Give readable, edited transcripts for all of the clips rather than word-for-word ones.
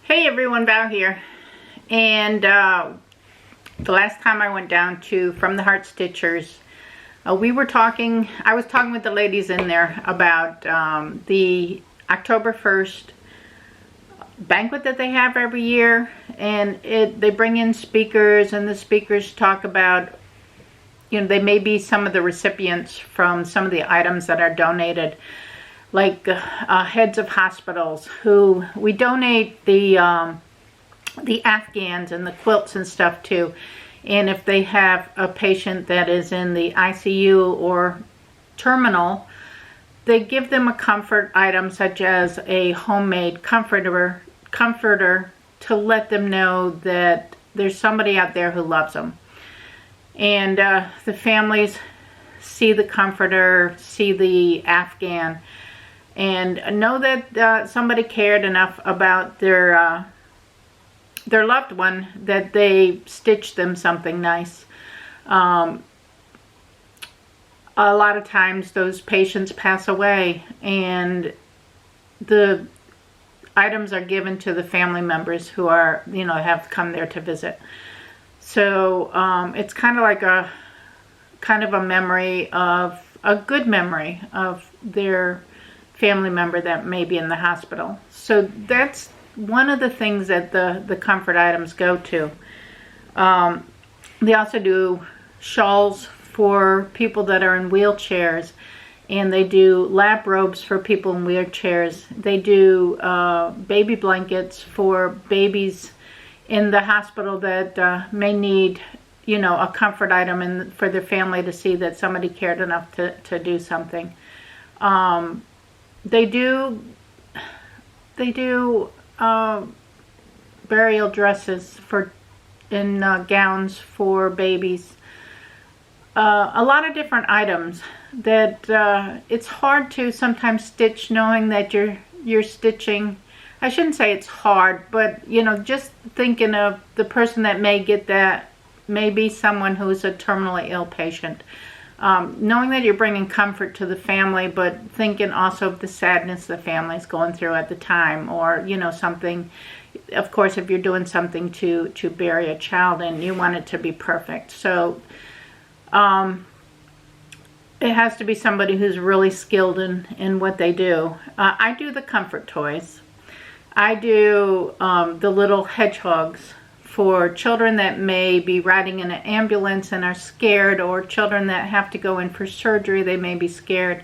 Hey everyone, Val here. And the last time I went down to From the Heart Stitchers, I was talking with the ladies in there about the October 1st banquet that they have every year. And they bring in speakers, and the speakers talk about, they may be some of the recipients from some of the items that are donated, like heads of hospitals who we donate the Afghans and the quilts and stuff to. And if they have a patient that is in the ICU or terminal, they give them a comfort item such as a homemade comforter to let them know that there's somebody out there who loves them. And the families see the comforter, see the Afghan, and know that somebody cared enough about their loved one that they stitched them something nice. A lot of times those patients pass away, and the items are given to the family members who are, have come there to visit. So it's kind of like a memory of, a good memory of their family member that may be in the hospital. So that's one of the things that the comfort items go to. They also do shawls for people that are in wheelchairs, and they do lap robes for people in wheelchairs. They do baby blankets for babies in the hospital that may need, a comfort item, and for their family to see that somebody cared enough to do something. They do burial dresses in gowns for babies. A lot of different items that it's hard to sometimes stitch, knowing that you're stitching. I shouldn't say it's hard, but just thinking of the person that may get that, may be someone who's a terminally ill patient. Knowing that you're bringing comfort to the family, but thinking also of the sadness the family's going through at the time, or something. Of course, if you're doing something to bury a child in, you want it to be perfect. So it has to be somebody who's really skilled in what they do. I do the comfort toys. I do the little hedgehogs for children that may be riding in an ambulance and are scared, or children that have to go in for surgery, they may be scared.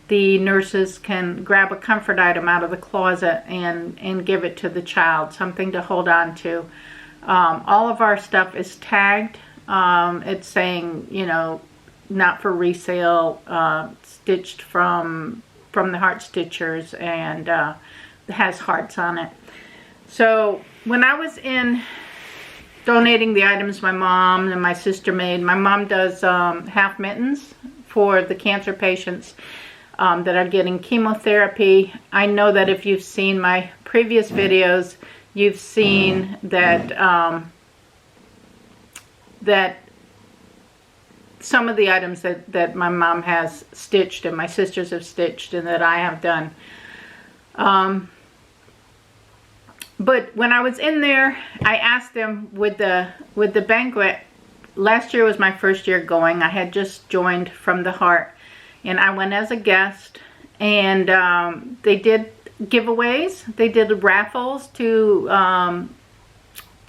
The nurses can grab a comfort item out of the closet and give it to the child, something to hold on to. All of our stuff is tagged. It's saying, not for resale, stitched from the Heart Stitchers, and has hearts on it. So when I was in donating the items my mom and my sister made, my mom does half mittens for the cancer patients that are getting chemotherapy. I know that if you've seen my previous videos, you've seen that that some of the items that my mom has stitched and my sisters have stitched and that I have done. But when I was in there, I asked them with the banquet. Last year was my first year going. I had just joined From the Heart, and I went as a guest. And they did giveaways. They did raffles to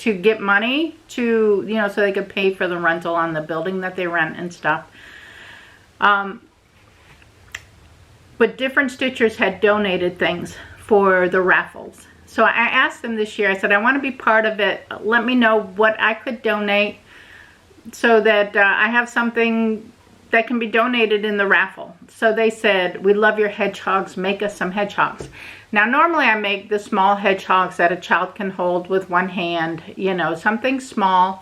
get money to, so they could pay for the rental on the building that they rent and stuff. But different stitchers had donated things for the raffles. So I asked them this year, I said, I want to be part of it. Let me know what I could donate so that I have something that can be donated in the raffle. So they said, we love your hedgehogs, make us some hedgehogs. Now normally I make the small hedgehogs that a child can hold with one hand, something small.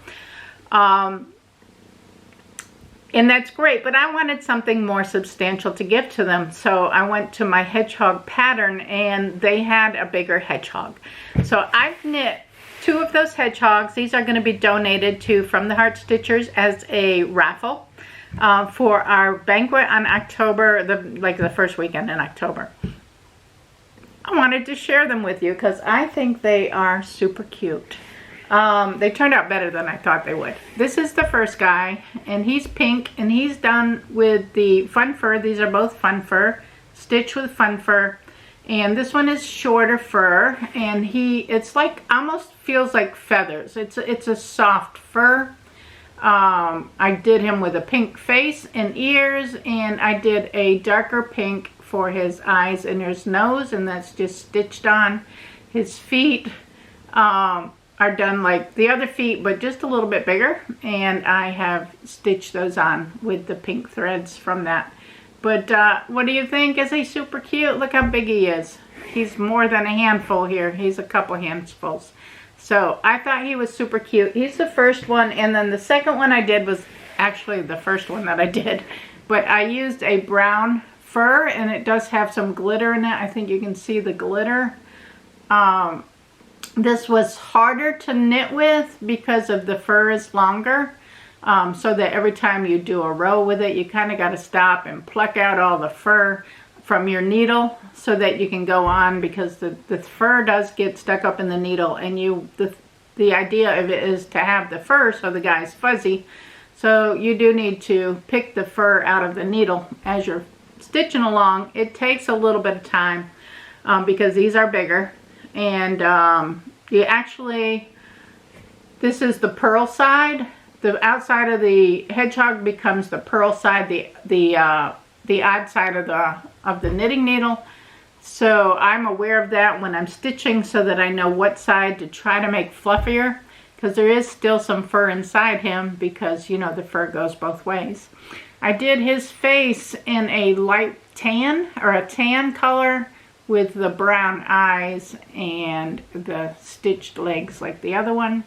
And that's great, but I wanted something more substantial to give to them. So I went to my hedgehog pattern, and they had a bigger hedgehog. So I've knit 2 of those hedgehogs. These are going to be donated to From the Heart Stitchers as a raffle for our banquet on October, the first weekend in October. I wanted to share them with you because I think they are super cute. They turned out better than I thought they would. This is the first guy, and he's pink, and he's done with the fun fur. These are both fun fur, stitched with fun fur. And this one is shorter fur, and it's like, almost feels like feathers. It's a soft fur. I did him with a pink face and ears, and I did a darker pink for his eyes and his nose, and that's just stitched on. His feet are done like the other feet, but just a little bit bigger, and I have stitched those on with the pink threads from that. But what do you think? Is he super cute? Look how big he is. He's more than a handful here. He's a couple handfuls. So I thought he was super cute. He's the first one, and then the second one I did was actually the first one that I did. But I used a brown fur, and it does have some glitter in it. I think you can see the glitter. This was harder to knit with because of the fur is longer. So that every time you do a row with it, you kind of got to stop and pluck out all the fur from your needle so that you can go on, because the fur does get stuck up in the needle, and the idea of it is to have the fur so the guy's fuzzy. So you do need to pick the fur out of the needle as you're stitching along. It takes a little bit of time because these are bigger, and this is the purl side. The outside of the hedgehog becomes the purl side, the odd side of the knitting needle. So I'm aware of that when I'm stitching, so that I know what side to try to make fluffier, because there is still some fur inside him, because you know the fur goes both ways. I did his face in a light tan, or a tan color, with the brown eyes and the stitched legs like the other one.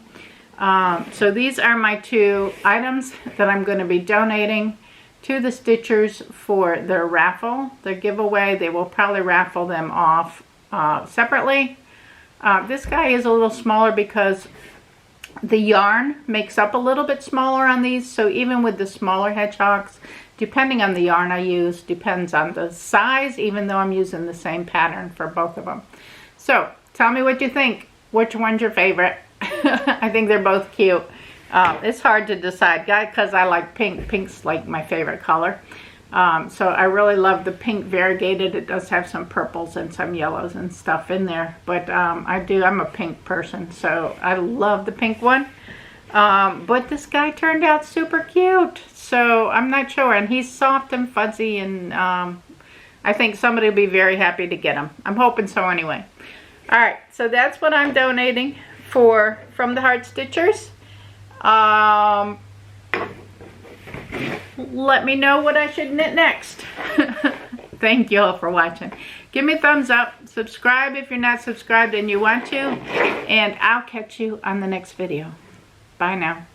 So these are my two items that I'm going to be donating to the Stitchers for their raffle, their giveaway. They will probably raffle them off separately. This guy is a little smaller because the yarn makes up a little bit smaller on these. So even with the smaller hedgehogs, depending on the yarn I use, depends on the size, even though I'm using the same pattern for both of them. So tell me what you think. Which one's your favorite? I think they're both cute. It's hard to decide, guys, because I like pink. Pink's like my favorite color. So I really love the pink variegated. It does have some purples and some yellows and stuff in there. But I'm a pink person, so I love the pink one. But this guy turned out super cute. So I'm not sure. And he's soft and fuzzy, and I think somebody will be very happy to get him. I'm hoping so anyway. All right, so that's what I'm donating from the Heart Stitchers. Let me know what I should knit next. Thank you all for watching. Give me a thumbs up. Subscribe if you're not subscribed and you want to. And I'll catch you on the next video. Bye now.